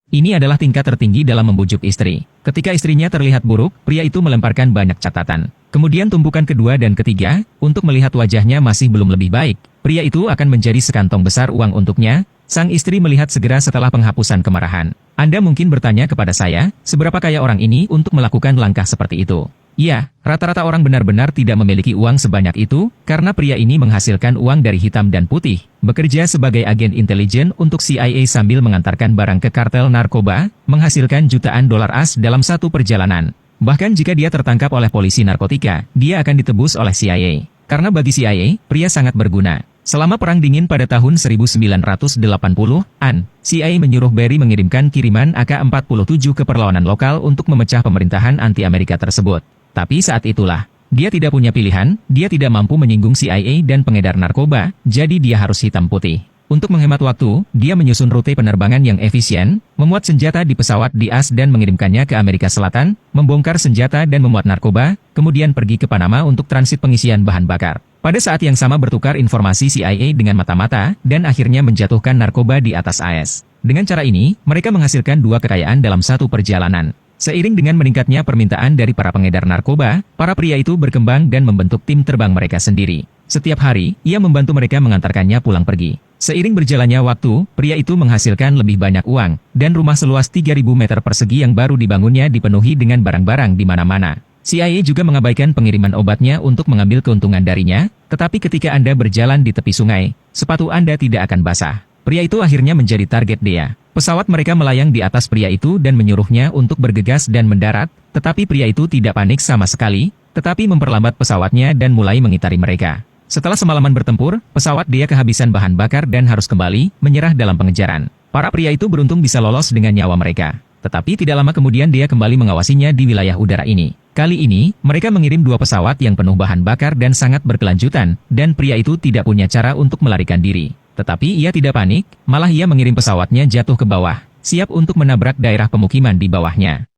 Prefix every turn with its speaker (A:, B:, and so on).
A: Ini adalah tingkat tertinggi dalam membujuk istri. Ketika istrinya terlihat buruk, pria itu melemparkan banyak catatan. Kemudian tumpukan kedua dan ketiga, untuk melihat wajahnya masih belum lebih baik, pria itu akan menjadi sekantong besar uang untuknya. Sang istri melihat segera setelah penghapusan kemarahan. Anda mungkin bertanya kepada saya, seberapa kaya orang ini untuk melakukan langkah seperti itu? Iya, rata-rata orang benar-benar tidak memiliki uang sebanyak itu, karena pria ini menghasilkan uang dari hitam dan putih, bekerja sebagai agen intelijen untuk CIA sambil mengantarkan barang ke kartel narkoba, menghasilkan jutaan dolar AS dalam satu perjalanan. Bahkan jika dia tertangkap oleh polisi narkotika, dia akan ditebus oleh CIA. Karena bagi CIA, pria sangat berguna. Selama Perang Dingin pada tahun 1980-an, CIA menyuruh Barry mengirimkan kiriman AK-47 ke perlawanan lokal untuk memecah pemerintahan anti-Amerika tersebut. Tapi saat itulah, dia tidak punya pilihan, dia tidak mampu menyinggung CIA dan pengedar narkoba, jadi dia harus hitam putih. Untuk menghemat waktu, dia menyusun rute penerbangan yang efisien, memuat senjata di pesawat di AS dan mengirimkannya ke Amerika Selatan, membongkar senjata dan memuat narkoba, kemudian pergi ke Panama untuk transit pengisian bahan bakar. Pada saat yang sama bertukar informasi CIA dengan mata-mata, dan akhirnya menjatuhkan narkoba di atas AS. Dengan cara ini, mereka menghasilkan dua kekayaan dalam satu perjalanan. Seiring dengan meningkatnya permintaan dari para pengedar narkoba, para pria itu berkembang dan membentuk tim terbang mereka sendiri. Setiap hari, ia membantu mereka mengantarkannya pulang pergi. Seiring berjalannya waktu, pria itu menghasilkan lebih banyak uang, dan rumah seluas 3.000 meter persegi yang baru dibangunnya dipenuhi dengan barang-barang di mana-mana. CIA juga mengabaikan pengiriman obatnya untuk mengambil keuntungan darinya, tetapi ketika Anda berjalan di tepi sungai, sepatu Anda tidak akan basah. Pria itu akhirnya menjadi target dia. Pesawat mereka melayang di atas pria itu dan menyuruhnya untuk bergegas dan mendarat, tetapi pria itu tidak panik sama sekali, tetapi memperlambat pesawatnya dan mulai mengitari mereka. Setelah semalaman bertempur, pesawat dia kehabisan bahan bakar dan harus kembali menyerah dalam pengejaran. Para pria itu beruntung bisa lolos dengan nyawa mereka. Tetapi tidak lama kemudian dia kembali mengawasinya di wilayah udara ini. Kali ini, mereka mengirim dua pesawat yang penuh bahan bakar dan sangat berkelanjutan, dan pria itu tidak punya cara untuk melarikan diri. Tetapi ia tidak panik, malah ia mengirim pesawatnya jatuh ke bawah, siap untuk menabrak daerah pemukiman di bawahnya.